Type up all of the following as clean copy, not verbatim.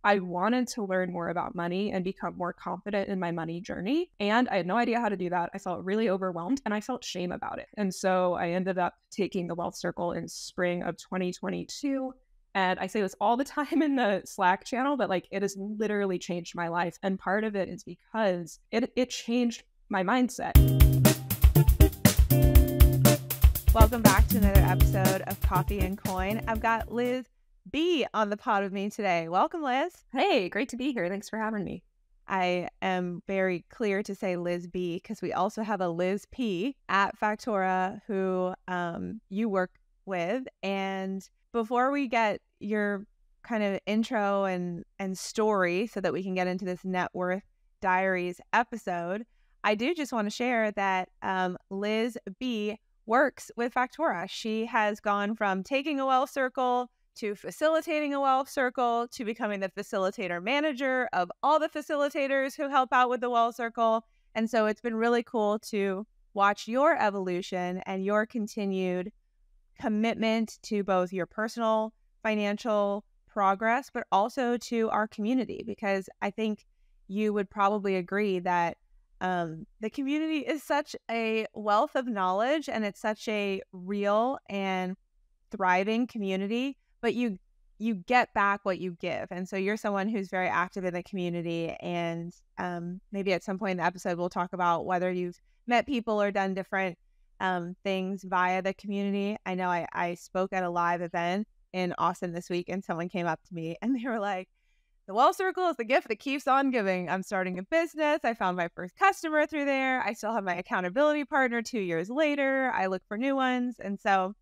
I wanted to learn more about money and become more confident in my money journey. And I had no idea how to do that. I felt really overwhelmed and I felt shame about it. And so I ended up taking the Wealth Circle in spring of 2022. And I say this all the time in the Slack channel, but like it has literally changed my life. And part of it is because it changed my mindset. Welcome back to another episode of Coffee and Coin. I've got Liz B on the pod with me today. Welcome, Liz. Hey, great to be here. Thanks for having me. I am very clear to say Liz B because we also have a Liz P at Factora who you work with. And before we get your kind of intro and story so that we can get into this Net Worth Diaries episode, I do just want to share that Liz B works with Factora. She has gone from taking a wealth circle to facilitating a wealth circle to becoming the facilitator manager of all the facilitators who help out with the wealth circle. And so it's been really cool to watch your evolution and your continued commitment to both your personal financial progress, but also to our community, because I think you would probably agree that the community is such a wealth of knowledge and it's such a real and thriving community, but you get back what you give. And so you're someone who's very active in the community, and maybe at some point in the episode we'll talk about whether you've met people or done different things via the community. I know I spoke at a live event in Austin this week and someone came up to me and they were like, "The Wealth Circle is the gift that keeps on giving. I'm starting a business. I found my first customer through there. I still have my accountability partner 2 years later. I look for new ones." And so,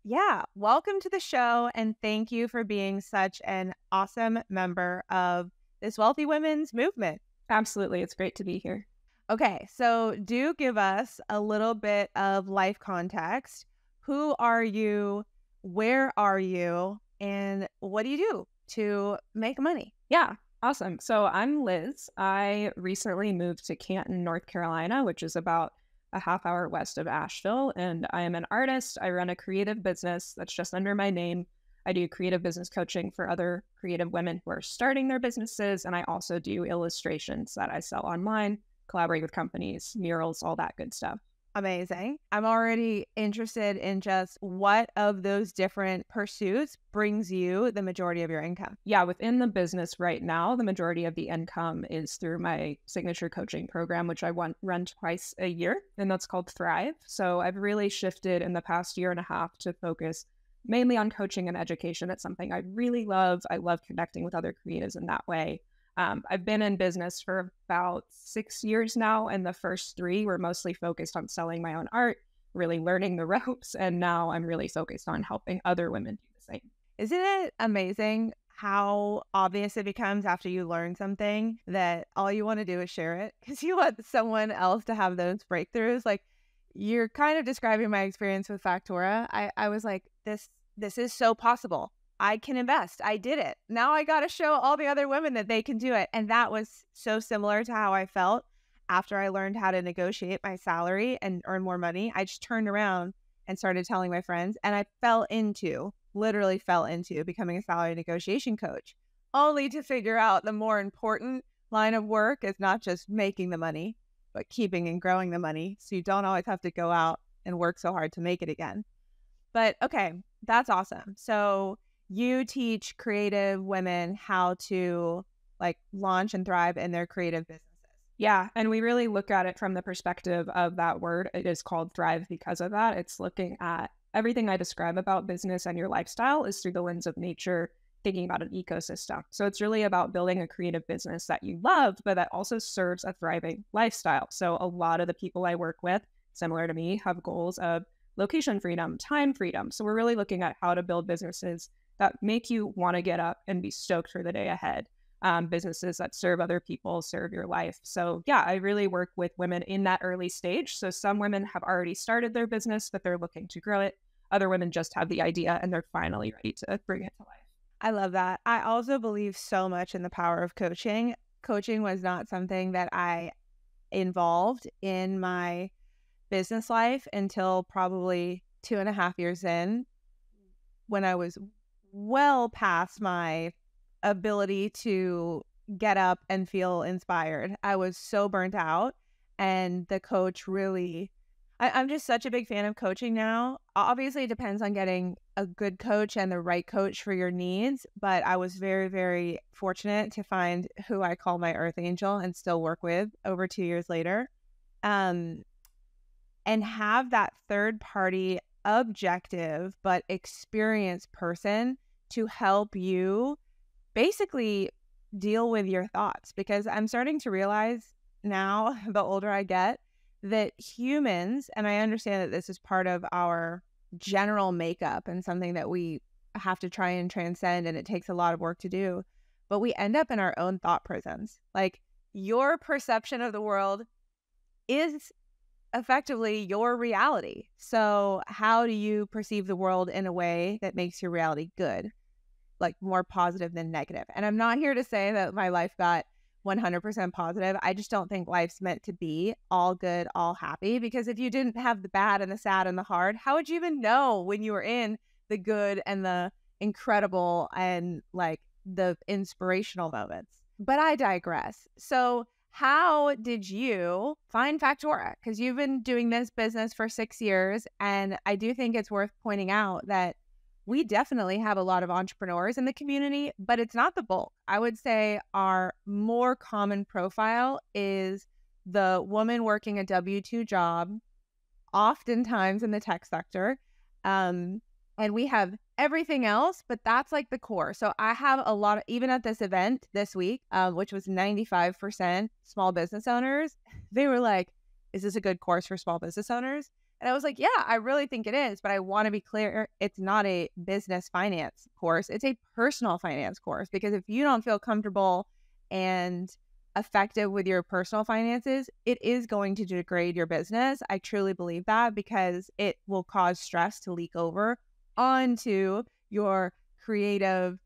yeah, welcome to the show. And thank you for being such an awesome member of this Wealthy Women's movement. Absolutely. It's great to be here. Okay, so do give us a little bit of life context. Who are you? Where are you? And what do you do to make money? Yeah, awesome. So I'm Liz. I recently moved to Canton, North Carolina, which is about a half hour west of Asheville. And I am an artist. I run a creative business that's just under my name. I do creative business coaching for other creative women who are starting their businesses. And I also do illustrations that I sell online, collaborate with companies, murals, all that good stuff. Amazing. I'm already interested in just what of those different pursuits brings you the majority of your income. Yeah, within the business right now, the majority of the income is through my signature coaching program, which I run twice a year, and that's called Thrive. So I've really shifted in the past year and a half to focus mainly on coaching and education. It's something I really love. I love connecting with other creatives in that way. I've been in business for about 6 years now, and the first 3 were mostly focused on selling my own art, really learning the ropes, and now I'm really focused on helping other women do the same. Isn't it amazing how obvious it becomes after you learn something that all you want to do is share it because you want someone else to have those breakthroughs? Like, you're kind of describing my experience with Factora. I was like, this is so possible. I can invest. I did it. Now I got to show all the other women that they can do it. And that was so similar to how I felt after I learned how to negotiate my salary and earn more money. I just turned around and started telling my friends, and I literally fell into becoming a salary negotiation coach, only to figure out the more important line of work is not just making the money, but keeping and growing the money. So you don't always have to go out and work so hard to make it again. But okay, that's awesome. So you teach creative women how to like launch and thrive in their creative businesses. Yeah, and we really look at it from the perspective of that word. It is called Thrive because of that. It's looking at everything I describe about business and your lifestyle is through the lens of nature, thinking about an ecosystem. So it's really about building a creative business that you love, but that also serves a thriving lifestyle. So a lot of the people I work with, similar to me, have goals of location freedom, time freedom. So we're really looking at how to build businesses that make you want to get up and be stoked for the day ahead. Businesses that serve other people, serve your life. So yeah, I really work with women in that early stage. So some women have already started their business, but they're looking to grow it. Other women just have the idea and they're finally ready to bring it to life. I love that. I also believe so much in the power of coaching. Coaching was not something that I involved in my business life until probably 2.5 years in, when I was well past my ability to get up and feel inspired. I was so burnt out, and the coach really, I'm just such a big fan of coaching now. Obviously, it depends on getting a good coach and the right coach for your needs, but I was very, very fortunate to find who I call my earth angel and still work with over 2 years later. Um, and have that third party objective but experienced person to help you basically deal with your thoughts, because I'm starting to realize now, the older I get, that humans, and I understand that this is part of our general makeup and something that we have to try and transcend, and it takes a lot of work to do, but we end up in our own thought prisons. Like, your perception of the world is effectively your reality. So how do you perceive the world in a way that makes your reality good, like more positive than negative? And I'm not here to say that my life got 100% positive. I just don't think life's meant to be all good, all happy, because if you didn't have the bad and the sad and the hard, how would you even know when you were in the good and the incredible and like the inspirational moments? But I digress. So how did you find Factora? Because you've been doing this business for 6 years, and I do think it's worth pointing out that we definitely have a lot of entrepreneurs in the community, but it's not the bulk. I would say our more common profile is the woman working a W-2 job, oftentimes in the tech sector. And we have everything else, but that's like the core. So I have a lot of, even at this event this week, which was 95% small business owners, they were like, is this a good course for small business owners? And I was like, yeah, I really think it is. But I want to be clear, it's not a business finance course. It's a personal finance course, because if you don't feel comfortable and effective with your personal finances, it is going to degrade your business. I truly believe that, because it will cause stress to leak over onto your creative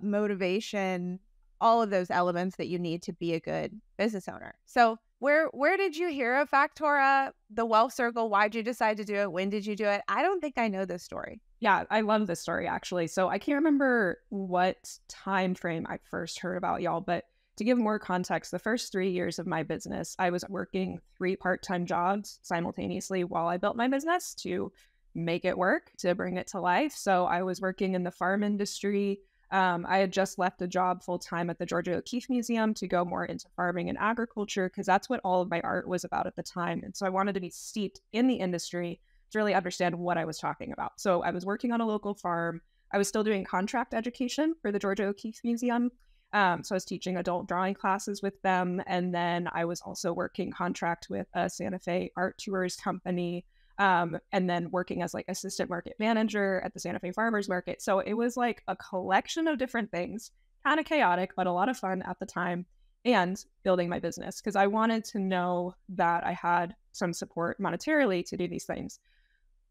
motivation, all of those elements that you need to be a good business owner. So where did you hear of Factora, the Wealth Circle? Why'd you decide to do it? When did you do it? I don't think I know this story. Yeah, I love this story, actually. So I can't remember what time frame I first heard about y'all, but to give more context, the first 3 years of my business, I was working 3 part-time jobs simultaneously while I built my business to make it work, to bring it to life. So I was working in the farm industry. I had just left a job full-time at the Georgia O'Keeffe Museum to go more into farming and agriculture, because that's what all of my art was about at the time. And so I wanted to be steeped in the industry to really understand what I was talking about. So I was working on a local farm. I was still doing contract education for the Georgia O'Keeffe Museum. So I was teaching adult drawing classes with them. And then I was also working contract with a Santa Fe art tours company. And then working as like assistant market manager at the Santa Fe Farmers Market. So it was like a collection of different things, kind of chaotic, but a lot of fun at the time, and building my business, because I wanted to know that I had some support monetarily to do these things.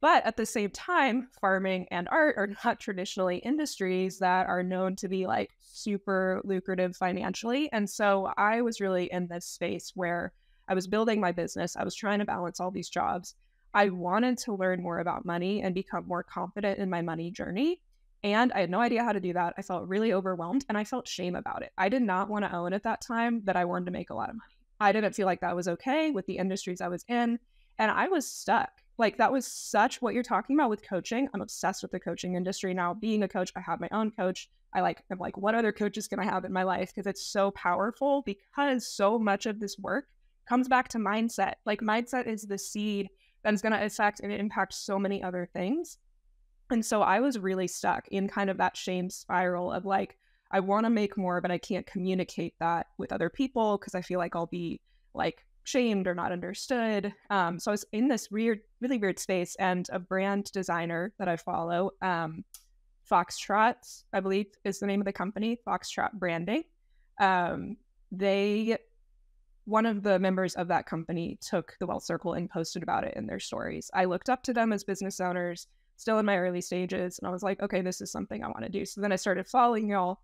But at the same time, farming and art are not traditionally industries that are known to be like super lucrative financially. And so I was really in this space where I was building my business. I was trying to balance all these jobs. I wanted to learn more about money and become more confident in my money journey. And I had no idea how to do that. I felt really overwhelmed, and I felt shame about it. I did not want to own at that time that I wanted to make a lot of money. I didn't feel like that was okay with the industries I was in. And I was stuck. Like, that was such what you're talking about with coaching. I'm obsessed with the coaching industry now. Being a coach, I have my own coach. I'm like, what other coaches can I have in my life? Because it's so powerful, because so much of this work comes back to mindset. Like, mindset is the seed that's going to affect and impact so many other things. And so I was really stuck in kind of that shame spiral of like, I want to make more, but I can't communicate that with other people because I feel like I'll be like shamed or not understood. So I was in this really weird space, and a brand designer that I follow, Foxtrot, I believe is the name of the company, Foxtrot Branding. One of the members of that company took the Wealth Circle and posted about it in their stories. I looked up to them as business owners, still in my early stages, and I was like, okay, this is something I want to do. So then I started following y'all.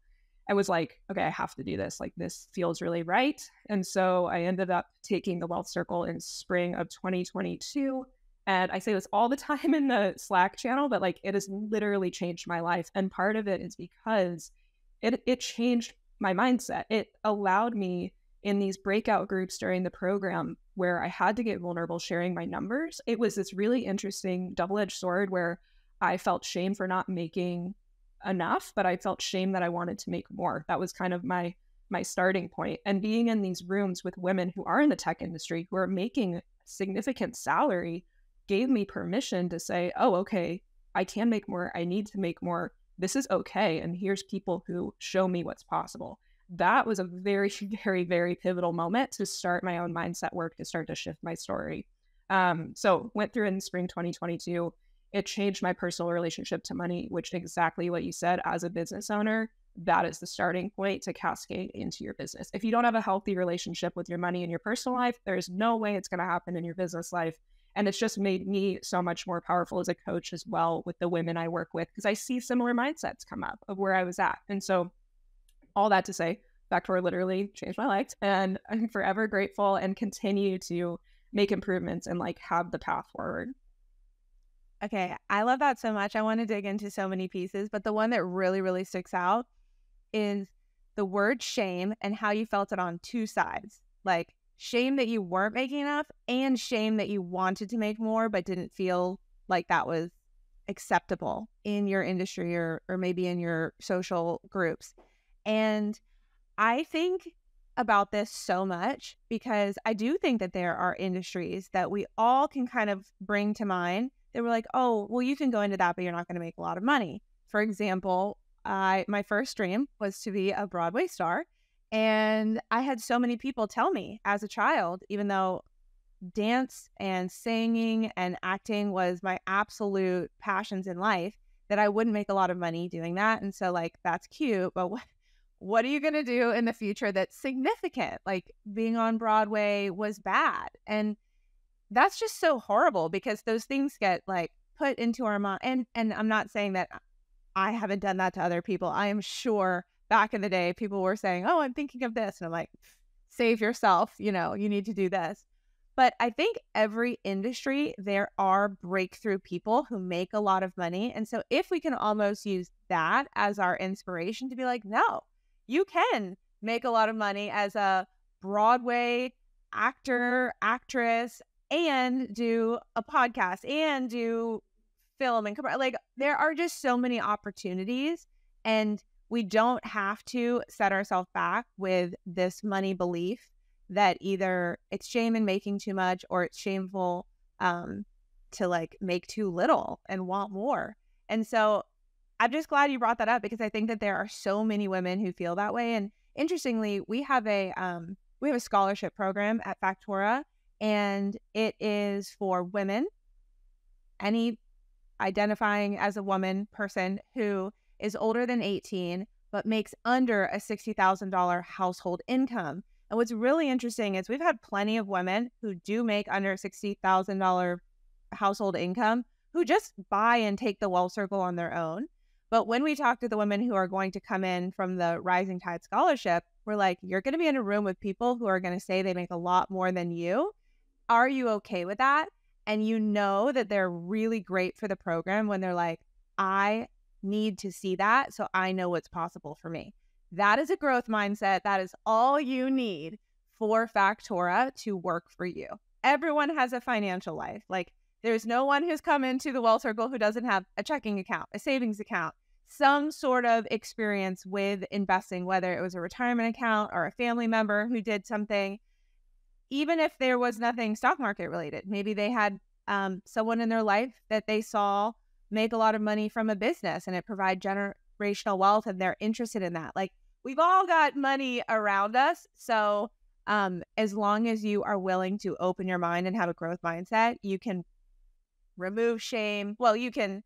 I was like, okay, I have to do this. Like, this feels really right. And so I ended up taking the Wealth Circle in spring of 2022. And I say this all the time in the Slack channel, but like, it has literally changed my life. And part of it is because it changed my mindset. It allowed me in these breakout groups during the program where I had to get vulnerable sharing my numbers. It was this really interesting double-edged sword where I felt shame for not making enough, but I felt shame that I wanted to make more. That was kind of my starting point. And being in these rooms with women who are in the tech industry, who are making significant salary, gave me permission to say, oh, okay, I can make more. I need to make more. This is okay. And here's people who show me what's possible. That was a very, very, very pivotal moment to start my own mindset work, to start to shift my story. So went through in spring 2022. It changed my personal relationship to money, which exactly what you said. As a business owner, that is the starting point to cascade into your business. If you don't have a healthy relationship with your money in your personal life, there's no way it's going to happen in your business life. And it's just made me so much more powerful as a coach as well with the women I work with, because I see similar mindsets come up of where I was at. And so all that to say, Factora literally changed my life, and I'm forever grateful and continue to make improvements and like have the path forward. Okay, I love that so much. I want to dig into so many pieces, but the one that really, really sticks out is the word shame and how you felt it on two sides. Like shame that you weren't making enough and shame that you wanted to make more but didn't feel like that was acceptable in your industry or maybe in your social groups. And I think about this so much because I do think that there are industries that we all can kind of bring to mind that we're like, oh, well, you can go into that, but you're not going to make a lot of money. For example, my first dream was to be a Broadway star. And I had so many people tell me as a child, even though dance and singing and acting was my absolute passions in life, that I wouldn't make a lot of money doing that. And so like, that's cute, but what are you going to do in the future that's significant? Like being on Broadway was bad. And that's just so horrible because those things get like put into our mind. And I'm not saying that I haven't done that to other people. I am sure back in the day, people were saying, oh, I'm thinking of this. And I'm like, save yourself, you need to do this. But I think every industry, there are breakthrough people who make a lot of money. And so if we can almost use that as our inspiration to be like, no, you can make a lot of money as a Broadway actor, actress, and do a podcast and do film and like there are just so many opportunities, and we don't have to set ourselves back with this money belief that either it's shame in making too much or it's shameful to like make too little and want more. And so I'm just glad you brought that up because I think that there are so many women who feel that way. And interestingly, we have a scholarship program at Factora, and it is for women, any identifying as a woman person who is older than 18 but makes under a $60,000 household income. And what's really interesting is we've had plenty of women who do make under $60,000 household income who just buy and take the Well Circle on their own. But when we talk to the women who are going to come in from the Rising Tide Scholarship, we're like, you're going to be in a room with people who are going to say they make a lot more than you. Are you okay with that? And you know that they're really great for the program when they're like, I need to see that so I know what's possible for me. That is a growth mindset. That is all you need for Factora to work for you. Everyone has a financial life. Like there's no one who's come into the Well Circle who doesn't have a checking account, a savings account, some sort of experience with investing, whether it was a retirement account or a family member who did something. Even if there was nothing stock market related, maybe they had someone in their life that they saw make a lot of money from a business and it provide generational wealth and they're interested in that. Like we've all got money around us. So as long as you are willing to open your mind and have a growth mindset, you can remove shame. Well, you can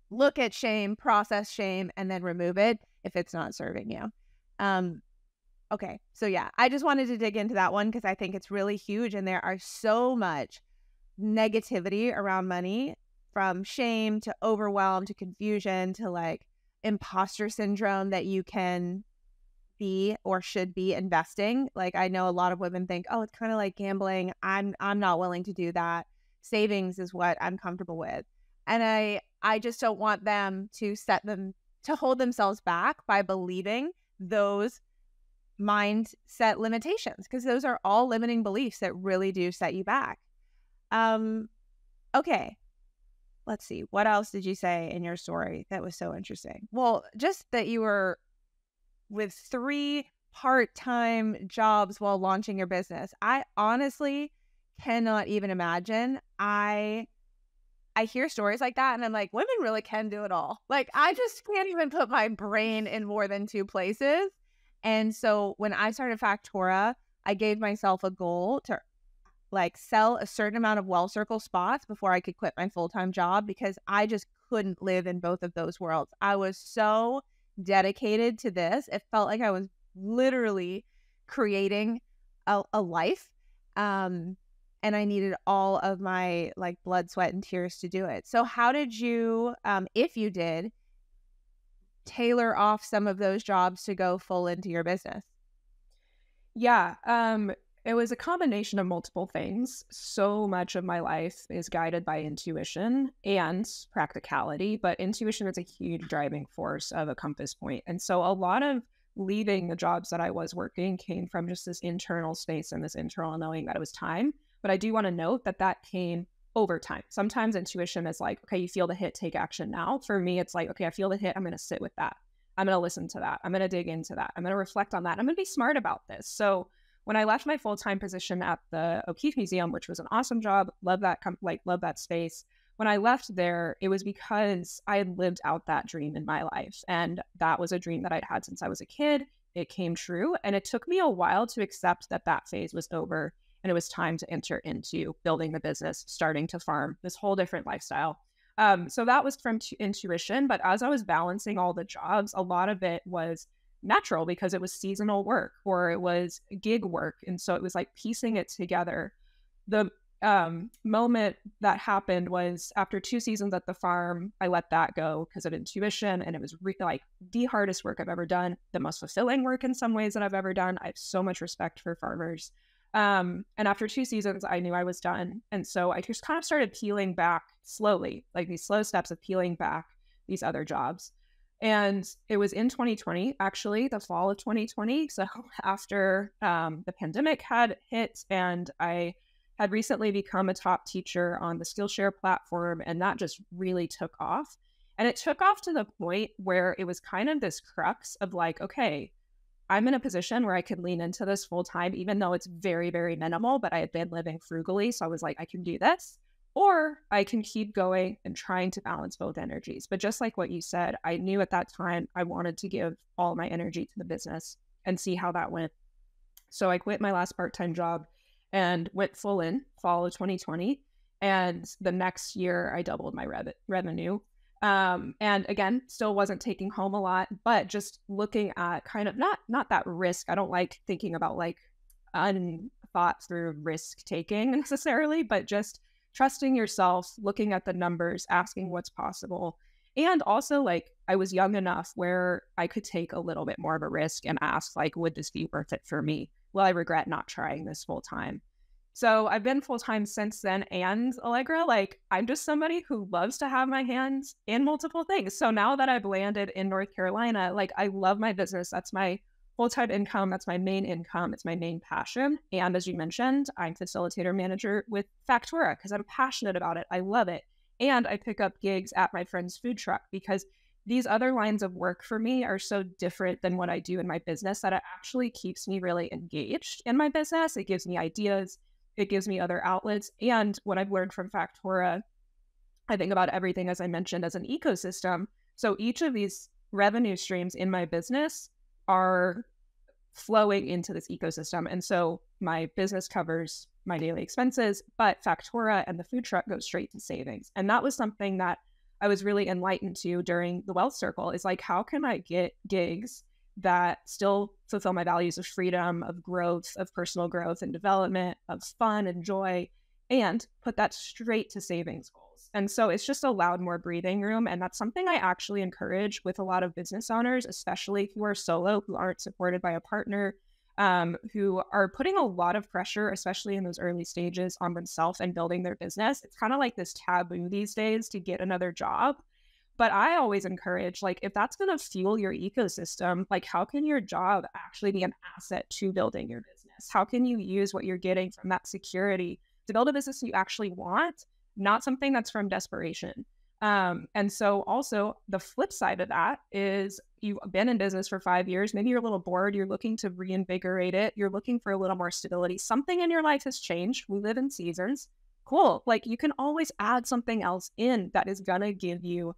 look at shame, process shame, and then remove it if it's not serving you. Okay, so yeah, I just wanted to dig into that one because I think it's really huge and there are so much negativity around money, from shame to overwhelm to confusion to like imposter syndrome that you can be or should be investing. Like I know a lot of women think, oh, it's kind of like gambling. I'm not willing to do that. Savings is what I'm comfortable with. And I just don't want them to set to hold themselves back by believing those mindset limitations, because those are all limiting beliefs that really do set you back. Okay. Let's see. What else did you say in your story that was so interesting? Well, just that you were with 3 part-time jobs while launching your business. I honestly cannot even imagine. I hear stories like that and I'm like, women really can do it all. Like, I just can't even put my brain in more than 2 places. And so when I started Factora, I gave myself a goal to like sell a certain amount of Well Circle spots before I could quit my full-time job, because I just couldn't live in both of those worlds. I was so dedicated to this. It felt like I was literally creating a life. And I needed all of my like blood, sweat, and tears to do it. So how did you, if you did, tailor off some of those jobs to go full into your business? Yeah, it was a combination of multiple things. So much of my life is guided by intuition and practicality, but intuition is a huge driving force of a compass point. And so a lot of leaving the jobs that I was working came from just this internal space and this internal knowing that it was time. But I do want to note that that came over time. Sometimes intuition is like, okay, you feel the hit, take action now. For me, it's like, okay, I feel the hit, I'm going to sit with that. I'm going to listen to that. I'm going to dig into that. I'm going to reflect on that. I'm going to be smart about this. So when I left my full-time position at the O'Keeffe Museum, which was an awesome job, love that love that space. When I left there, it was because I had lived out that dream in my life. And that was a dream that I'd had since I was a kid. It came true. And it took me a while to accept that that phase was over and it was time to enter into building the business, starting to farm, this whole different lifestyle. So that was from intuition. But as I was balancing all the jobs, a lot of it was natural because it was seasonal work or it was gig work. And so it was like piecing it together. The moment that happened was after 2 seasons at the farm, I let that go because of intuition. And it was like the hardest work I've ever done, the most fulfilling work in some ways that I've ever done. I have so much respect for farmers. And after 2 seasons, I knew I was done. And so I just kind of started peeling back slowly, like these slow steps of peeling back these other jobs. And it was in 2020, actually, the fall of 2020. So after the pandemic had hit, and I had recently become a top teacher on the Skillshare platform, and that just really took off. And it took off to the point where it was kind of this crux of like, okay, I'm in a position where I could lean into this full time, even though it's very, very minimal, but I had been living frugally. So I was like, I can do this, or I can keep going and trying to balance both energies. But just like what you said, I knew at that time I wanted to give all my energy to the business and see how that went. So I quit my last part-time job and went full in fall of 2020. And the next year I doubled my revenue. And again, still wasn't taking home a lot, but just looking at kind of not that risk. I don't like thinking about like unthought through risk taking necessarily, but just trusting yourself, looking at the numbers, asking what's possible. And also like I was young enough where I could take a little bit more of a risk and ask like, would this be worth it for me? Will I regret not trying this full time? So I've been full-time since then. And Allegra, like I'm just somebody who loves to have my hands in multiple things. So now that I've landed in North Carolina, like I love my business. That's my full-time income. That's my main income. It's my main passion. And as you mentioned, I'm facilitator manager with Factora because I'm passionate about it. I love it. And I pick up gigs at my friend's food truck because these other lines of work for me are so different than what I do in my business that it actually keeps me really engaged in my business. It gives me ideas. It gives me other outlets. And what I've learned from Factora, I think about everything, as I mentioned, as an ecosystem. So each of these revenue streams in my business are flowing into this ecosystem. And so my business covers my daily expenses, but Factora and the food truck go straight to savings. And that was something that I was really enlightened to during the Wealth Circle is like, how can I get gigs that still fulfill my values of freedom, of growth, of personal growth and development, of fun and joy, and put that straight to savings goals. And so it's just allowed more breathing room. And that's something I actually encourage with a lot of business owners, especially who are solo, who aren't supported by a partner, who are putting a lot of pressure, especially in those early stages, on themselves and building their business. It's kind of like this taboo these days to get another job. But I always encourage, like, if that's going to fuel your ecosystem, like, how can your job actually be an asset to building your business? How can you use what you're getting from that security to build a business you actually want, not something that's from desperation? And so also the flip side of that is you've been in business for 5 years. Maybe you're a little bored. You're looking to reinvigorate it. You're looking for a little more stability. Something in your life has changed. We live in seasons. Cool. Like, you can always add something else in that is going to give you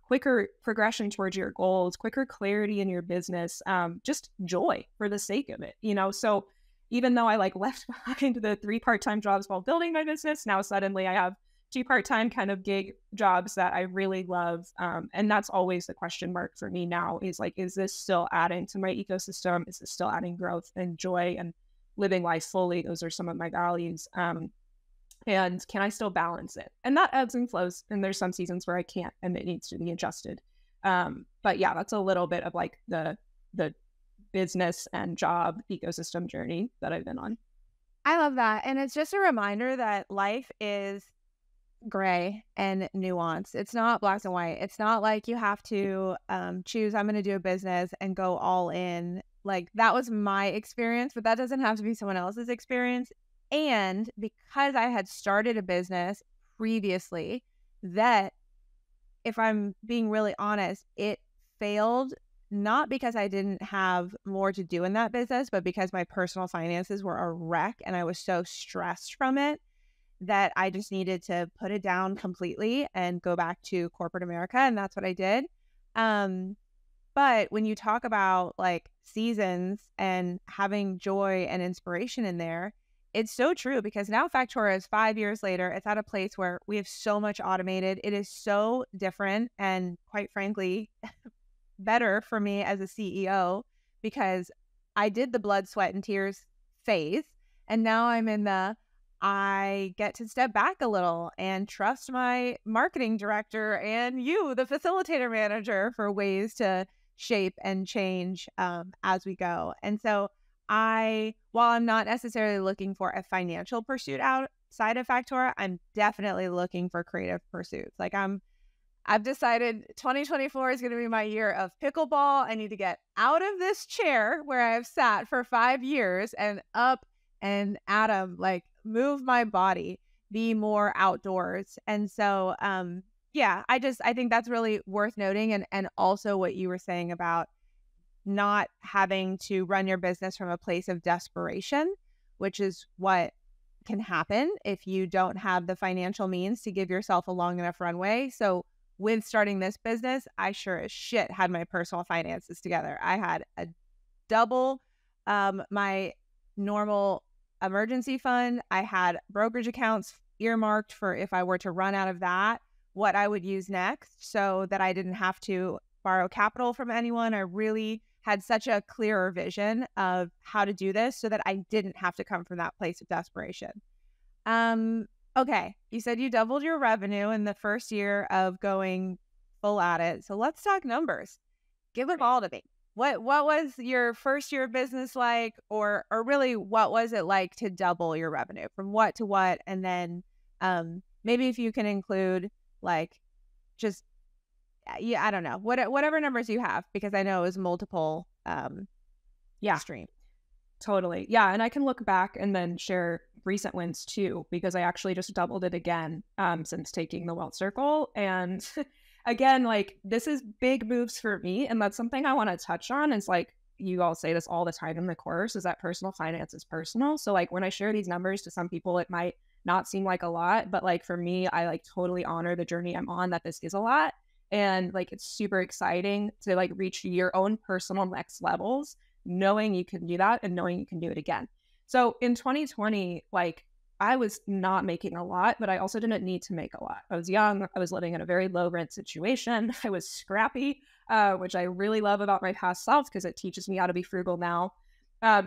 quicker progression towards your goals, quicker clarity in your business, just joy for the sake of it, So even though I like left behind the 3 part-time jobs while building my business, now suddenly I have 2 part-time kind of gig jobs that I really love. And that's always the question mark for me now is like, is this still adding to my ecosystem? Is this still adding growth and joy and living life fully? Those are some of my values. And can I still balance it? And that ebbs and flows. And there's some seasons where I can't, and it needs to be adjusted. But yeah, that's a little bit of like the business and job ecosystem journey that I've been on. I love that. And it's just a reminder that life is gray and nuanced. It's not black and white. It's not like you have to choose, I'm going to do a business and go all in. Like, that was my experience, but that doesn't have to be someone else's experience. And because I had started a business previously, that, if I'm being really honest, it failed not because I didn't have more to do in that business, but because my personal finances were a wreck and I was so stressed from it that I just needed to put it down completely and go back to corporate America. And that's what I did. But when you talk about like seasons and having joy and inspiration in there, it's so true, because now Factora is 5 years later. It's at a place where we have so much automated. It is so different and, quite frankly, better for me as a CEO, because I did the blood, sweat, and tears phase. And now I'm in I get to step back a little and trust my marketing director and you, the facilitator manager, for ways to shape and change as we go. And so while I'm not necessarily looking for a financial pursuit outside of Factora, I'm definitely looking for creative pursuits. Like, I've decided 2024 is going to be my year of pickleball. I need to get out of this chair where I've sat for 5 years and up and like, move my body, be more outdoors. And so, yeah, I think that's really worth noting. And also what you were saying about not having to run your business from a place of desperation, which is what can happen if you don't have the financial means to give yourself a long enough runway. So with starting this business, I sure as shit had my personal finances together. I had a double my normal emergency fund. I had brokerage accounts earmarked for, if I were to run out of that, what I would use next, so that I didn't have to borrow capital from anyone. I really had such a clearer vision of how to do this so that I didn't have to come from that place of desperation. Okay, you said you doubled your revenue in the first year of going full at it. So let's talk numbers. Give it all to me. What was your first year of business like, or really what was it like to double your revenue from what to what? And then maybe if you can include like just, yeah, I don't know, whatever numbers you have, because I know it was multiple stream. Totally. Yeah. And I can look back and then share recent wins too, because I actually just doubled it again since taking the Wealth Circle. And again, like, this is big moves for me. And that's something I want to touch on, is like, you all say this all the time in the course, is that personal finance is personal. So like, when I share these numbers, to some people, it might not seem like a lot, but like for me, I like totally honor the journey I'm on, that this is a lot. And like, it's super exciting to like reach your own personal next levels, knowing you can do that and knowing you can do it again. So in 2020, like, I was not making a lot, but I also didn't need to make a lot. I was young. I was living in a very low rent situation. I was scrappy, which I really love about my past self, because it teaches me how to be frugal now.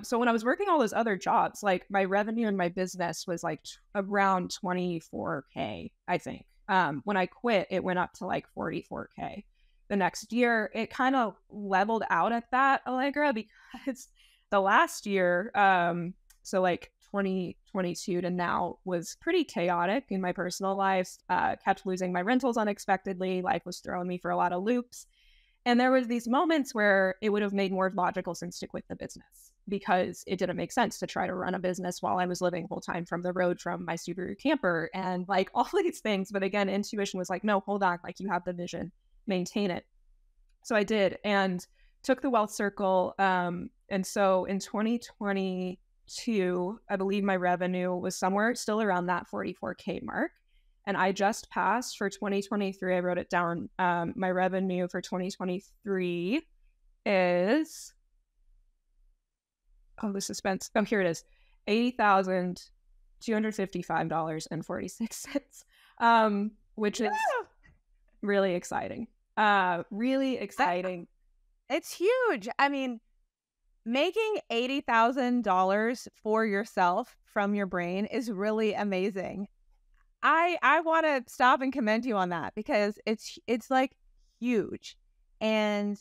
So when I was working all those other jobs, like, my revenue in my business was like around 24K, I think. When I quit, it went up to like 44K. The next year, it kind of leveled out at that, Allegra, because the last year, so like 2022 to now was pretty chaotic in my personal life. Kept losing my rentals unexpectedly. Life was throwing me for a lot of loops. And there was these moments where it would have made more logical sense to quit the business because it didn't make sense to try to run a business while I was living full time from the road from my Subaru camper and like all these things. But again, intuition was like, no, hold on, like you have the vision, maintain it. So I did and took the Wealth Circle. And so in 2022, I believe my revenue was somewhere still around that 44K mark. And I just passed for 2023. I wrote it down. My revenue for 2023 is, oh, the suspense. Oh, here it is. $80,255.46, which is really exciting. Really exciting. It's huge. I mean, making $80,000 for yourself from your brain is really amazing. I want to stop and commend you on that because it's like huge. And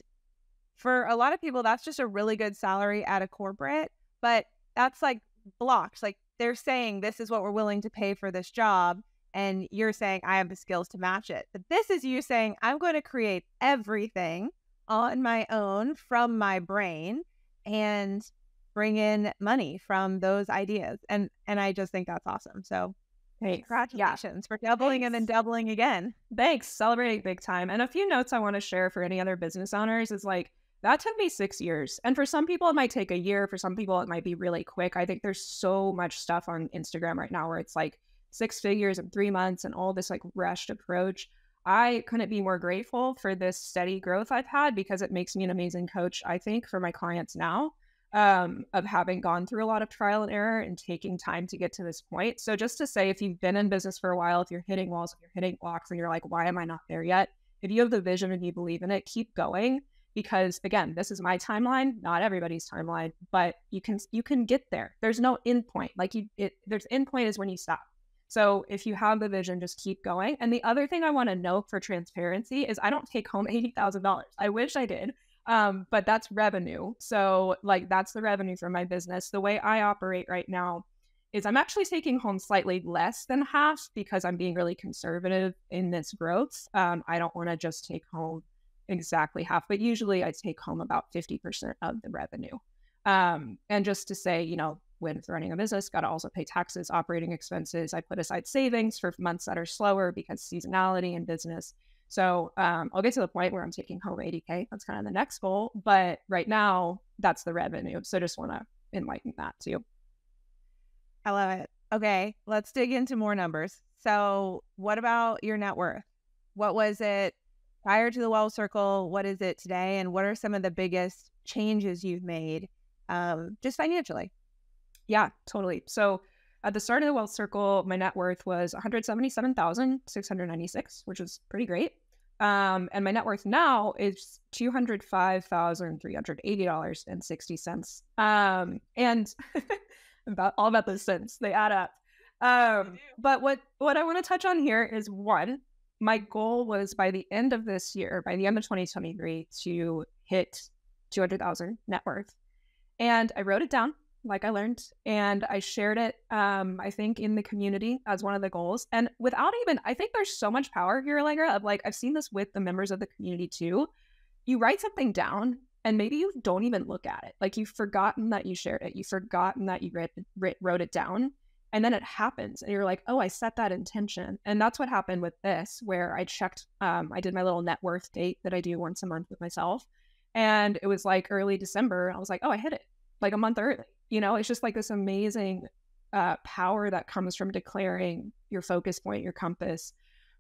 for a lot of people, that's just a really good salary at a corporate, but that's like blocked. Like they're saying, this is what we're willing to pay for this job. And you're saying, I have the skills to match it. But this is you saying, I'm going to create everything on my own from my brain and bring in money from those ideas. And I just think that's awesome. So thanks. Congratulations for doubling and then doubling again. Thanks. Celebrating big time. And a few notes I want to share for any other business owners is like, that took me 6 years. And for some people, it might take a year. For some people, it might be really quick. I think there's so much stuff on Instagram right now where it's like 6 figures in 3 months and all this like rushed approach. I couldn't be more grateful for this steady growth I've had because it makes me an amazing coach, I think, for my clients now. Of having gone through a lot of trial and error and taking time to get to this point. So just to say, if you've been in business for a while, if you're hitting walls, if you're hitting blocks and you're like, why am I not there yet? If you have the vision and you believe in it, keep going. Because again, this is my timeline, not everybody's timeline, but you can get there. There's no end point. Like there's end point is when you stop. So if you have the vision, just keep going. And the other thing I want to note for transparency is I don't take home $80,000. I wish I did. But that's revenue. So like, that's the revenue from my business. The way I operate right now is I'm actually taking home slightly less than half because I'm being really conservative in this growth. I don't want to just take home exactly half, but usually I take home about 50% of the revenue. And just to say, you know, when running a business, got to also pay taxes, operating expenses. I put aside savings for months that are slower because seasonality in business. So I'll get to the point where I'm taking home 80K. That's kind of the next goal. But right now, that's the revenue. So just want to enlighten that too. I love it. Okay, let's dig into more numbers. So what about your net worth? What was it prior to the Wealth Circle? What is it today? And what are some of the biggest changes you've made just financially? Yeah, totally. So at the start of the Wealth Circle, my net worth was $177,696, which is pretty great. And my net worth now is $205,380.60. And all about those cents, they add up. But what I want to touch on here is one, my goal was by the end of this year, by the end of 2023, to hit 200,000 net worth. And I wrote it down, like I learned, and I shared it, I think, in the community as one of the goals. And without even, I think there's so much power here, Allegra, of like, I've seen this with the members of the community too. You write something down and maybe you don't even look at it. Like you've forgotten that you shared it. You've forgotten that you wrote it down. And then it happens and you're like, oh, I set that intention. And that's what happened with this, where I checked, I did my little net worth date that I do once a month with myself. And it was like early December. I was like, oh, I hit it like a month early. You know, it's just like this amazing power that comes from declaring your focus point, your compass.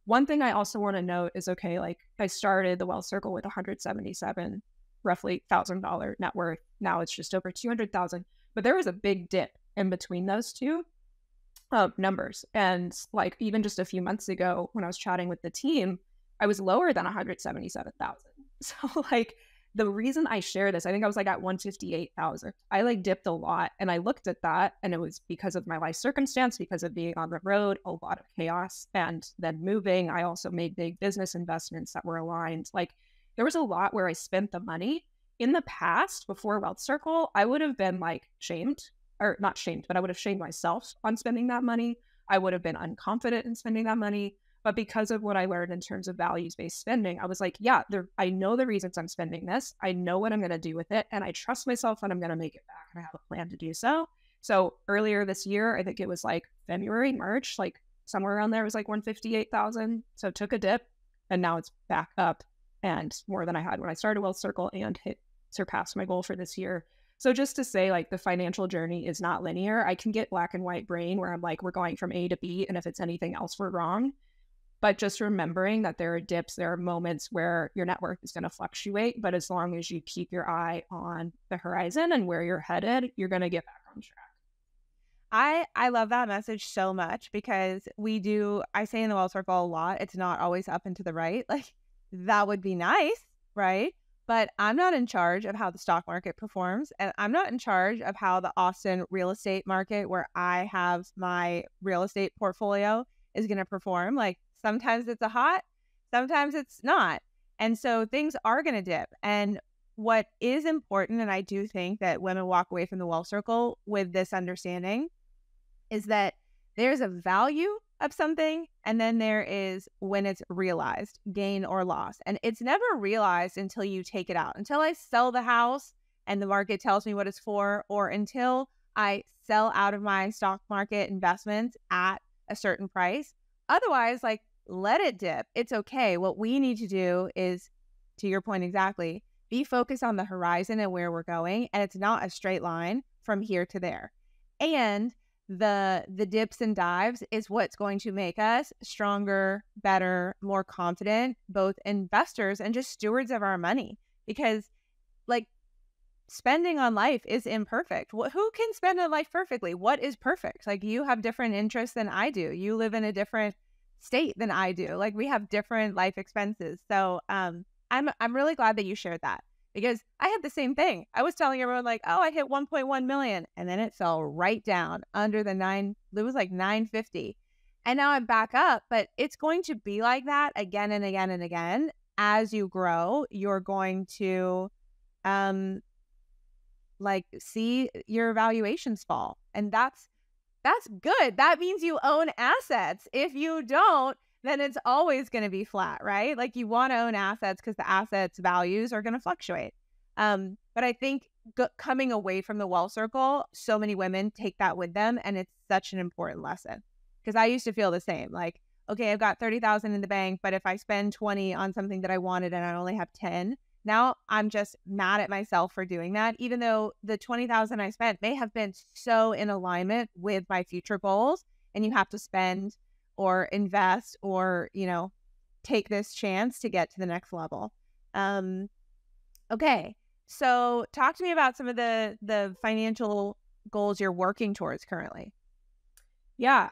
One thing I also want to note is, okay, like I started the Wealth Circle with 177, roughly $1,000 net worth. Now it's just over 200,000, but there was a big dip in between those two numbers. And like, even just a few months ago when I was chatting with the team, I was lower than 177,000. So like, the reason I share this, I think I was like at 158,000. I like dipped a lot and I looked at that and it was because of my life circumstance, because of being on the road, a lot of chaos and then moving. I also made big business investments that were aligned. Like there was a lot where I spent the money. In the past, before Wealth Circle, I would have been like shamed or not shamed, but I would have shamed myself on spending that money. I would have been unconfident in spending that money. But because of what I learned in terms of values-based spending, I was like, yeah, I know the reasons I'm spending this. I know what I'm going to do with it. And I trust myself that I'm going to make it back. And I have a plan to do so. So earlier this year, I think it was like February, March, like somewhere around there, it was like 158,000. So it took a dip and now it's back up and more than I had when I started Wealth Circle and surpassed my goal for this year. So just to say, like, the financial journey is not linear. I can get black and white brain where I'm like, we're going from A to B. And if it's anything else, we're wrong. But just remembering that there are dips, there are moments where your net worth is going to fluctuate. But as long as you keep your eye on the horizon and where you're headed, you're going to get back on track. I love that message so much because I say in the Wealth Circle a lot, it's not always up and to the right. Like, that would be nice, right? But I'm not in charge of how the stock market performs. And I'm not in charge of how the Austin real estate market, where I have my real estate portfolio, is going to perform. Like, sometimes it's a hot, sometimes it's not. And so things are going to dip. And what is important, and I do think that women walk away from the Wealth Circle with this understanding, is that there's a value of something, and then there is when it's realized, gain or loss. And it's never realized until you take it out, until I sell the house and the market tells me what it's for, or until I sell out of my stock market investments at a certain price. Otherwise, like, let it dip. It's okay. What we need to do is, to your point exactly, be focused on the horizon and where we're going. And it's not a straight line from here to there. And the dips and dives is what's going to make us stronger, better, more confident, both investors and just stewards of our money. Because, like, spending on life is imperfect. Who can spend on life perfectly? What is perfect? Like, you have different interests than I do. You live in a different state than I do. Like, we have different life expenses. So I'm really glad that you shared that, because I had the same thing. I was telling everyone, like, oh, I hit 1.1 million, and then it fell right down under the it was like 950. And now I'm back up, but it's going to be like that again and again and again. As you grow, you're going to like, see your valuations fall. And that's good. That means you own assets. If you don't, then it's always going to be flat, right? Like, you want to own assets because the assets' values are going to fluctuate. But I think coming away from the Wealth Circle, so many women take that with them, and it's such an important lesson. Because I used to feel the same. Like, okay, I've got 30,000 in the bank, but if I spend 20 on something that I wanted and I only have 10, now I'm just mad at myself for doing that, even though the 20,000 I spent may have been so in alignment with my future goals. And you have to spend or invest or, take this chance to get to the next level. Okay. So talk to me about some of the financial goals you're working towards currently. Yeah.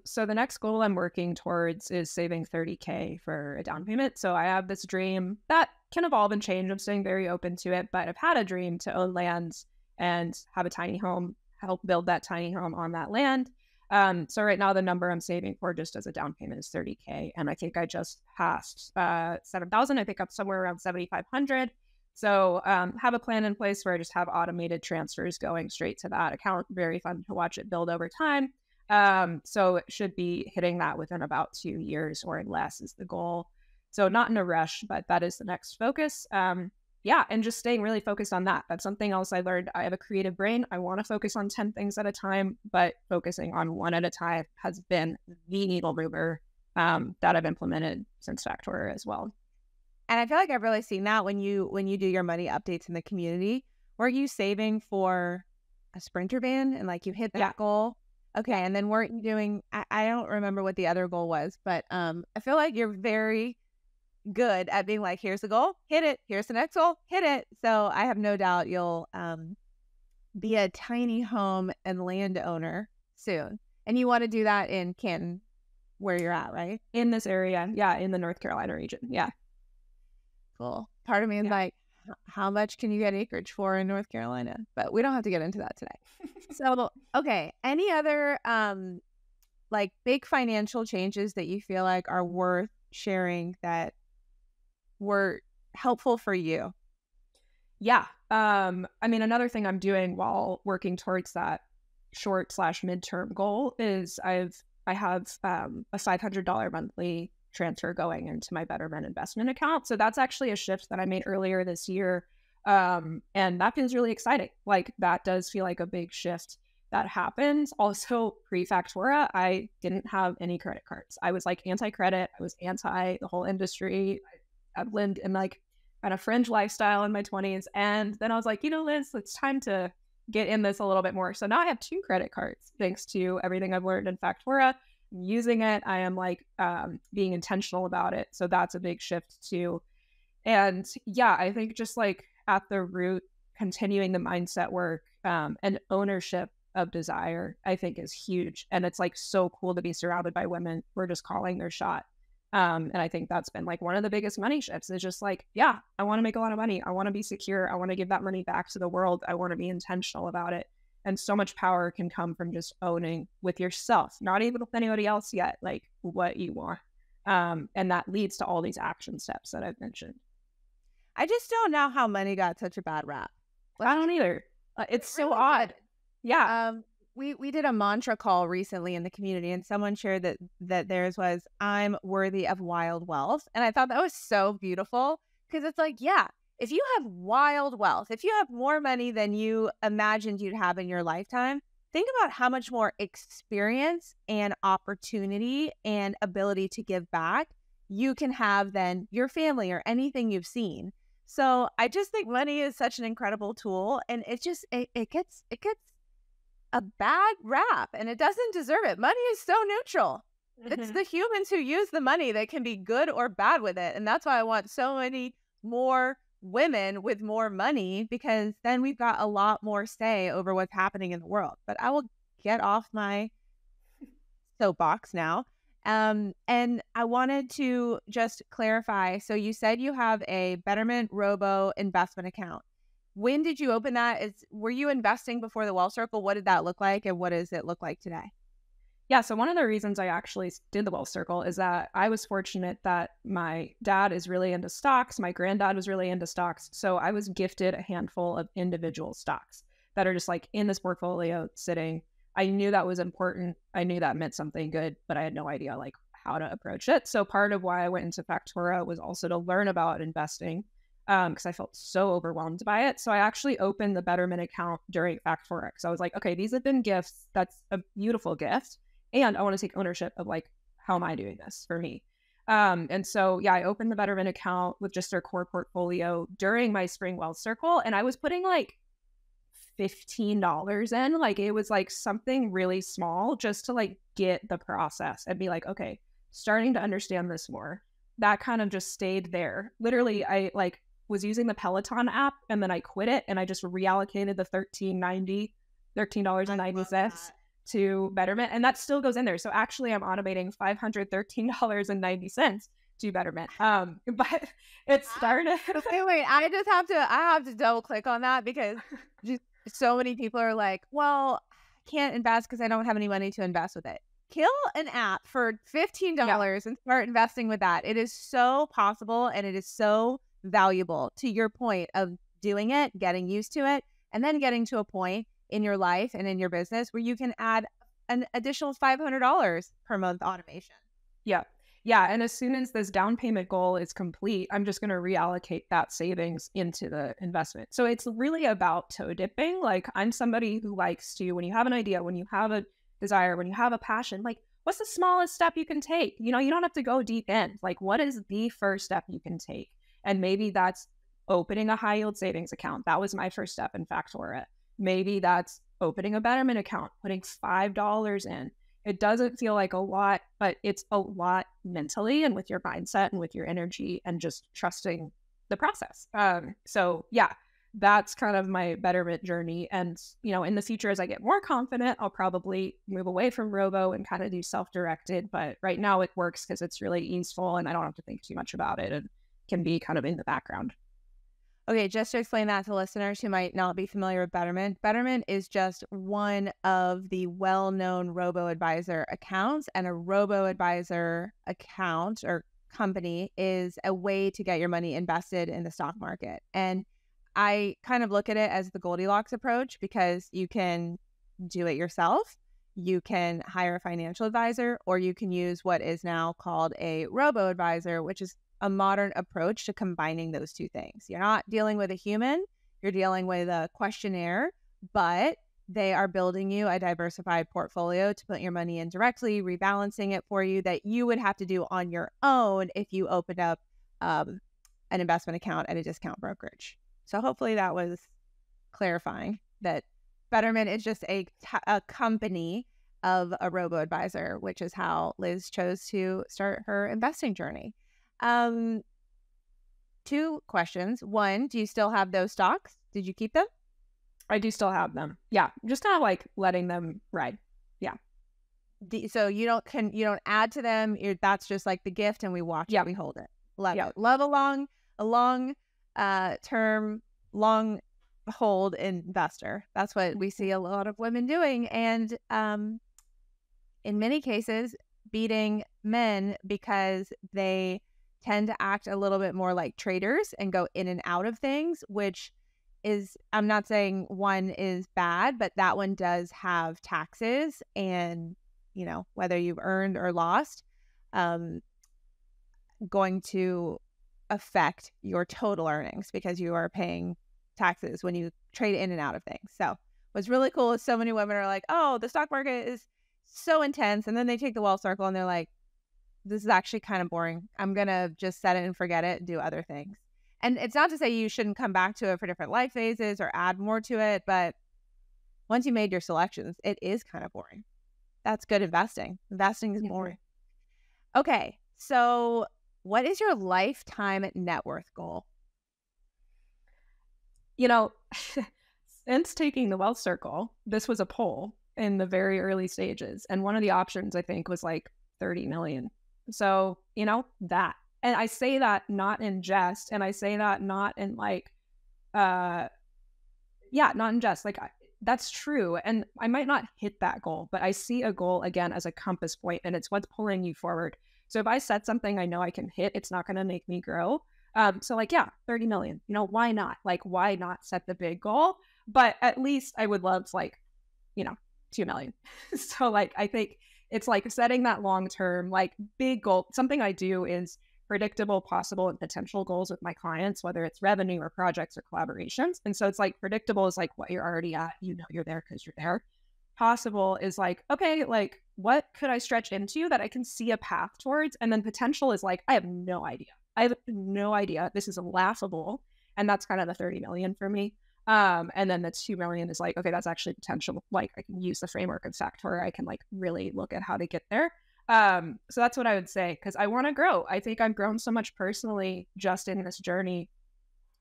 So the next goal I'm working towards is saving 30K for a down payment. So I have this dream that can evolve and change. I'm staying very open to it, but I've had a dream to own land and have a tiny home, help build that tiny home on that land. So right now the number I'm saving for just as a down payment is 30K. And I think I just passed 7,000. I think I'm somewhere around 7,500. So have a plan in place where I just have automated transfers going straight to that account. Very fun to watch it build over time. So it should be hitting that within about 2 years or less is the goal. So not in a rush, but that is the next focus. Yeah, and just staying really focused on that. That's something else I learned. I have a creative brain. I want to focus on 10 things at a time, but focusing on one at a time has been the needle mover that I've implemented since Factora as well. And I feel like I've really seen that when you do your money updates in the community. Were you saving for a Sprinter van and, like, you hit that goal? Okay, and then weren't you doing, I don't remember what the other goal was, but I feel like you're very good at being like, here's the goal, hit it. Here's the next goal, hit it. So I have no doubt you'll be a tiny home and landowner soon. And you want to do that in Canton, where you're at, right? In this area, yeah, in the North Carolina region, yeah. Cool. Part of me is like, how much can you get acreage for in North Carolina? But we don't have to get into that today. So, okay. Any other like big financial changes that you feel like are worth sharing that were helpful for you? Yeah. I mean, another thing I'm doing while working towards that short/midterm goal is I have a $500 monthly transfer going into my Betterment investment account. So that's actually a shift that I made earlier this year. And that feels really exciting. Like that does feel like a big shift that happened. Also, pre-Factora, I didn't have any credit cards. I was like anti-credit. I was anti the whole industry. I've lived in like kind of fringe lifestyle in my 20s. And then I was like, Liz, it's time to get in this a little bit more. So now I have 2 credit cards thanks to everything I've learned in Factora. I'm using it. I am like being intentional about it. So that's a big shift too. And yeah, I think just like at the root, continuing the mindset work and ownership of desire, I think is huge. And it's like so cool to be surrounded by women who are just calling their shot. And I think that's been like one of the biggest money shifts is just like, yeah, I want to make a lot of money. I want to be secure. I want to give that money back to the world. I want to be intentional about it. And so much power can come from just owning with yourself, not even with anybody else yet, like what you want. And that leads to all these action steps that I've mentioned. I just don't know how money got such a bad rap. I don't either. It's so odd. Yeah. We did a mantra call recently in the community, and someone shared that theirs was, I'm worthy of wild wealth. And I thought that was so beautiful because it's like, yeah, if you have wild wealth, if you have more money than you imagined you'd have in your lifetime, think about how much more experience and opportunity and ability to give back you can have than your family or anything you've seen. So I just think money is such an incredible tool, and it gets a bad rap, and it doesn't deserve it. Money is so neutral. Mm-hmm. It's the humans who use the money that can be good or bad with it. And that's why I want so many more women with more money, because then we've got a lot more say over what's happening in the world. But I will get off my soapbox now. And I wanted to just clarify. So you said you have a Betterment Robo investment account. When did you open that? Were you investing before the Wealth Circle? What did that look like? And what does it look like today? Yeah, so one of the reasons I actually did the Wealth Circle is that I was fortunate that my dad is really into stocks. My granddad was really into stocks. So I was gifted a handful of individual stocks that are just like in this portfolio sitting. I knew that was important. I knew that meant something good, but I had no idea like how to approach it. So part of why I went into Factora was also to learn about investing, because I felt so overwhelmed by it. So I actually opened the Betterment account during Factora because I was like, okay, these have been gifts. That's a beautiful gift. And I want to take ownership of like, how am I doing this for me? And so, yeah, I opened the Betterment account with just their core portfolio during my spring Wealth Circle. And I was putting like $15 in, like it was like something really small just to like get the process and be like, okay, starting to understand this more. That kind of just stayed there. Literally, I like was using the Peloton app and then I quit it and I just reallocated the $13.90 to Betterment, and that still goes in there. So actually I'm automating $513.90 to Betterment. But it started wait, I have to double click on that because just so many people are like, well, I can't invest because I don't have any money to invest with it. Kill an app for $15 and start investing with that. It is so possible and it is so valuable, to your point of doing it, getting used to it, and then getting to a point in your life and in your business where you can add an additional $500 per month automation. Yeah. Yeah. And as soon as this down payment goal is complete, I'm just going to reallocate that savings into the investment. So it's really about toe dipping. Like I'm somebody who likes to, when you have an idea, when you have a desire, when you have a passion, like what's the smallest step you can take? You don't have to go deep in. Like what is the first step you can take? And maybe that's opening a high yield savings account. That was my first step in Factora. Maybe that's opening a Betterment account, putting $5 in. It doesn't feel like a lot, but it's a lot mentally and with your mindset and with your energy and just trusting the process. So yeah, that's kind of my Betterment journey. And, in the future, as I get more confident, I'll probably move away from Robo and kind of do self-directed. But right now it works because it's really easeful and I don't have to think too much about it and can be kind of in the background. Okay, just to explain that to listeners who might not be familiar with Betterment, Betterment is just one of the well-known robo-advisor accounts, and a robo-advisor account or company is a way to get your money invested in the stock market. And I kind of look at it as the Goldilocks approach because you can do it yourself. You can hire a financial advisor, or you can use what is now called a robo-advisor, which is a modern approach to combining those two things. You're not dealing with a human, you're dealing with a questionnaire, but they are building you a diversified portfolio to put your money in directly, rebalancing it for you that you would have to do on your own if you opened up an investment account at a discount brokerage. So hopefully that was clarifying that Betterment is just a company of a robo-advisor, which is how Liz chose to start her investing journey. 2 questions. 1, do you still have those stocks? Did you keep them? I do still have them. Yeah. Just kind of like letting them ride. Yeah. So you don't add to them. That's just like the gift, and we watch it, we hold it. Love it. Love a long term, long hold investor. That's what we see a lot of women doing. And in many cases, beating men because they tend to act a little bit more like traders and go in and out of things, which is, I'm not saying one is bad, but that one does have taxes and, you know, whether you've earned or lost, going to affect your total earnings because you are paying taxes when you trade in and out of things. So what's really cool is so many women are like, oh, the stock market is so intense. And then they take the wealth circle and they're like, this is actually kind of boring. I'm going to just set it and forget it and do other things. And it's not to say you shouldn't come back to it for different life phases or add more to it. But once you made your selections, it is kind of boring. That's good investing. Investing is boring. Okay. So what is your lifetime net worth goal? You know, since taking the wealth circle, this was a poll in the very early stages. And one of the options, I think, was like 30 million. So, you know, that. And I say that not in jest. And I say that not in like, not in jest. Like, that's true. And I might not hit that goal, but I see a goal again as a compass point, and it's what's pulling you forward. So if I set something I know I can hit, it's not going to make me grow. So like, yeah, 30 million, you know, why not? Like, why not set the big goal? But at least I would love like, you know, 2 million. So like, I think it's like setting that long-term, like big goal. Something I do is predictable, possible, and potential goals with my clients, whether it's revenue or projects or collaborations. And so it's like predictable is like what you're already at, you know, you're there because you're there. Possible is like, okay, like what could I stretch into that I can see a path towards? And then potential is like, I have no idea. I have no idea. This is laughable. And that's kind of the 30 million for me. And then the 2 million is like, okay, that's actually potential. Like I can use the framework of Factora. I can like really look at how to get there. So that's what I would say, because I want to grow. I think I've grown so much personally just in this journey.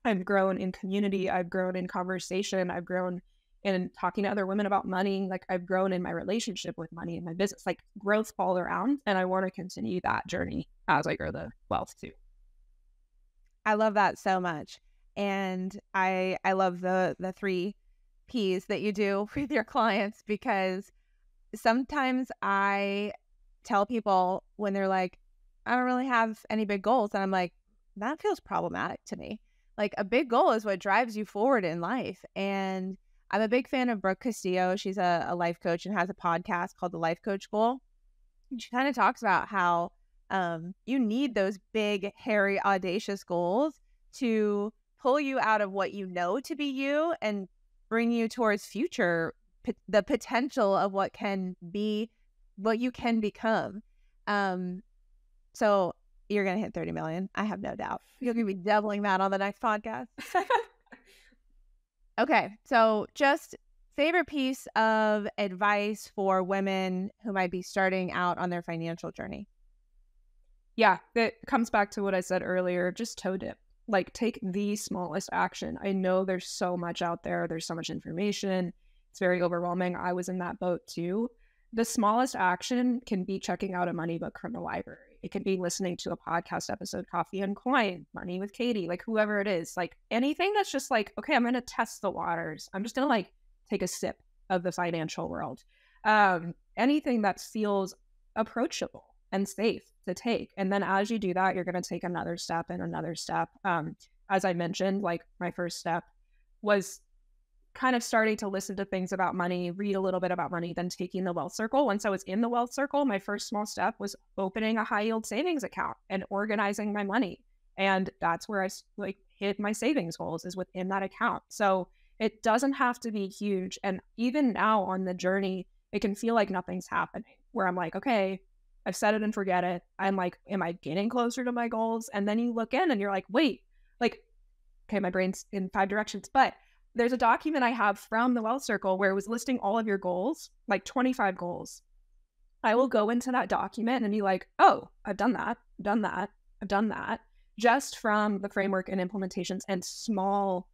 I've grown in community. I've grown in conversation. I've grown in talking to other women about money. Like I've grown in my relationship with money and my business, like growth all around. And I want to continue that journey as I grow the wealth too. I love that so much. And I love the 3 P's that you do with your clients, because sometimes I tell people when they're like, I don't really have any big goals. And I'm like, that feels problematic to me. Like a big goal is what drives you forward in life. And I'm a big fan of Brooke Castillo. She's a life coach and has a podcast called The Life Coach Goal. And she kind of talks about how you need those big, hairy, audacious goals to pull you out of what you know to be you and bring you towards the potential of what can be, what you can become. So you're going to hit 30 million. I have no doubt. You're going to be doubling that on the next podcast. Okay. So just favorite piece of advice for women who might be starting out on their financial journey. Yeah, it comes back to what I said earlier, just toe dip. Like take the smallest action. I know there's so much out there. There's so much information. It's very overwhelming. I was in that boat too. The smallest action can be checking out a money book from the library. It can be listening to a podcast episode, Coffee and Coin, Money with Katie, like whoever it is, like anything that's just like, okay, I'm going to test the waters. I'm just going to like take a sip of the financial world. Anything that feels approachable and safe to take. And then as you do that, you're going to take another step and another step. As I mentioned, like my first step was kind of starting to listen to things about money, read a little bit about money, then taking the wealth circle. Once I was in the wealth circle, my first small step was opening a high yield savings account and organizing my money. And that's where I like hit my savings goals, is within that account. So it doesn't have to be huge. And even now on the journey, it can feel like nothing's happening, where I'm like, okay, I've set it and forget it. I'm like, am I getting closer to my goals? And then you look in and you're like, wait, like, okay, my brain's in 5 directions, but there's a document I have from the Wealth Circle where it was listing all of your goals, like 25 goals. I will go into that document and be like, oh, I've done that, done that, I've done that, just from the framework and implementations and small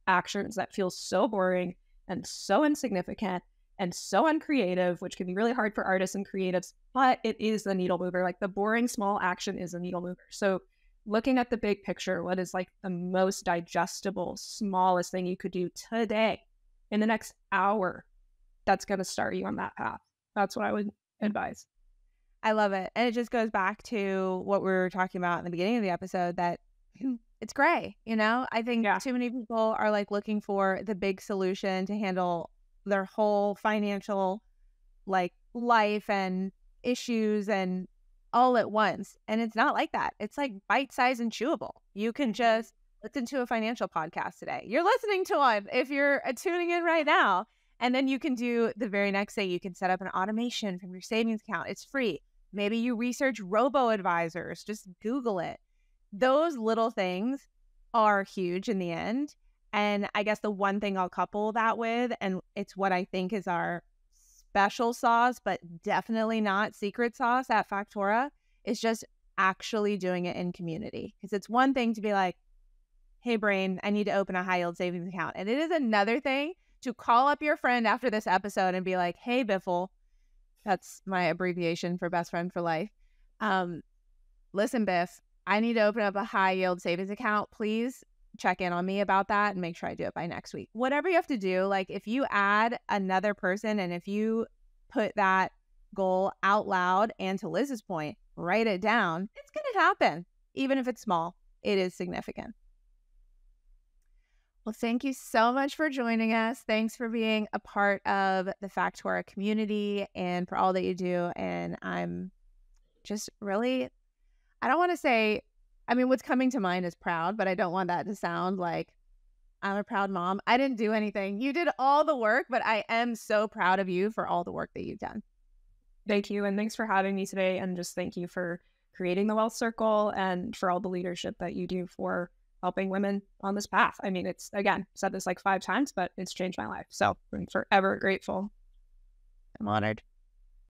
actions that feel so boring and so insignificant and so uncreative, which can be really hard for artists and creatives, but it is the needle mover. Like the boring small action is a needle mover. So looking at the big picture, what is like the most digestible, smallest thing you could do today in the next hour that's going to start you on that path? That's what I would advise. I love it. And it just goes back to what we were talking about in the beginning of the episode, that it's gray. You know, I think too many people are like looking for the big solution to handle their whole financial like life and issues and all at once. And it's not like that. It's like bite-sized and chewable. You can just listen to a financial podcast today. You're listening to one if you're tuning in right now. And then you can do the very next day, you can set up an automation from your savings account. It's free. Maybe you research robo-advisors. Just Google it. Those little things are huge in the end. And I guess the one thing I'll couple that with, and it's what I think is our special sauce, but definitely not secret sauce at Factora, is just actually doing it in community. Because it's one thing to be like, hey, brain, I need to open a high yield savings account. And it is another thing to call up your friend after this episode and be like, hey, Biffle, that's my abbreviation for best friend for life. Listen, Biff, I need to open up a high yield savings account. Please check in on me about that and make sure I do it by next week. Whatever you have to do, like if you add another person and if you put that goal out loud, and to Liz's point, write it down, it's going to happen. Even if it's small, it is significant. Well, thank you so much for joining us. Thanks for being a part of the Factora community and for all that you do. And I'm just really, I don't want to say, I mean, what's coming to mind is proud, but I don't want that to sound like I'm a proud mom. I didn't do anything. You did all the work, but I am so proud of you for all the work that you've done. Thank you. And thanks for having me today. And just thank you for creating the Wealth Circle and for all the leadership that you do for helping women on this path. I mean, it's, again, said this like 5 times, but it's changed my life. So I'm forever grateful. I'm honored.